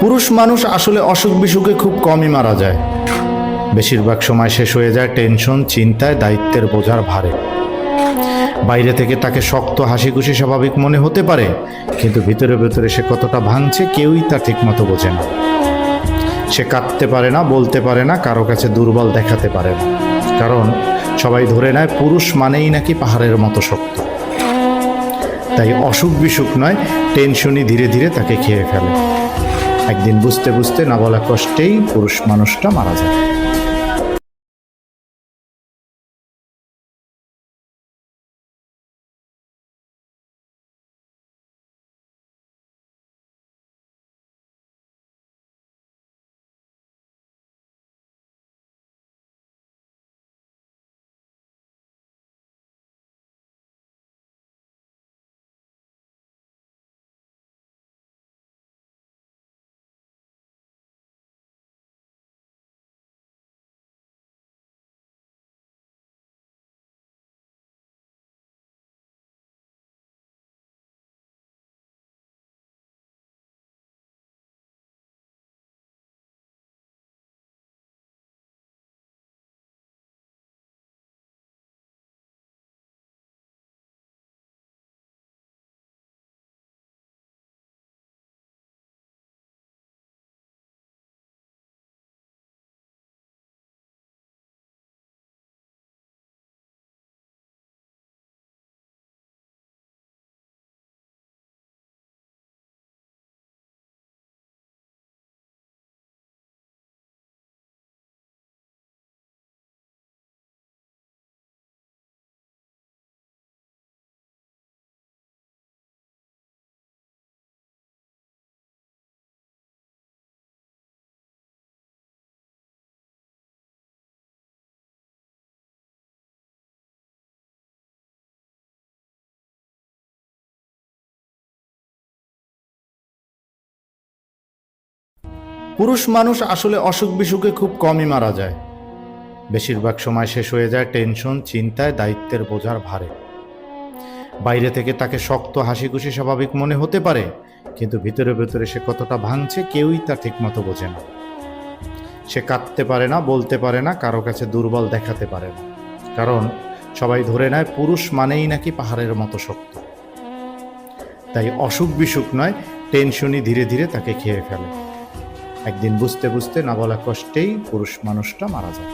পুরুষ মানুষ আসলে অসুখ বিসুখে খুব কমই মারা যায়। বেশিরভাগ সময় শেষ হয়ে যায় টেনশন, চিন্তায়, দায়িত্বের বোঝার ভারে। বাইরে থেকে তাকে শক্ত, হাসি খুশি, স্বাভাবিক মনে হতে পারে, কিন্তু ভিতরে ভিতরে সে কতটা ভাঙছে কেউই তা ঠিকমতো বোঝে না। সে কাঁদতে পারে না, বলতে পারে না, কারো কাছে দুর্বল দেখাতে পারে না, কারণ সবাই ধরে নেয় পুরুষ মানেই নাকি পাহাড়ের মতো শক্ত। তাই অসুখ বিসুখ নয়, টেনশনই ধীরে ধীরে তাকে খেয়ে ফেলে। একদিন বুঝতে বুঝতে না বলা কষ্টেই পুরুষ মানুষটা মারা যায়। পুরুষ মানুষ আসলে অসুখ বিসুখে খুব কমই মারা যায়। বেশিরভাগ সময় শেষ হয়ে যায় টেনশন, চিন্তায়, দায়িত্বের বোঝার ভারে। বাইরে থেকে তাকে শক্ত, হাসি খুশি, স্বাভাবিক মনে হতে পারে, কিন্তু ভিতরে ভিতরে সে কতটা ভাঙছে কেউই তা ঠিকমতো বোঝে না। সে কাঁদতে পারে না, বলতে পারে না, কারো কাছে দুর্বল দেখাতে পারে না, কারণ সবাই ধরে নেয় পুরুষ মানেই নাকি পাহাড়ের মতো শক্ত। তাই অসুখ বিসুখ নয়, টেনশনই ধীরে ধীরে তাকে খেয়ে ফেলে। একদিন বুঝতে বুঝতে না বলা কষ্টেই পুরুষ মানুষটা মারা যায়।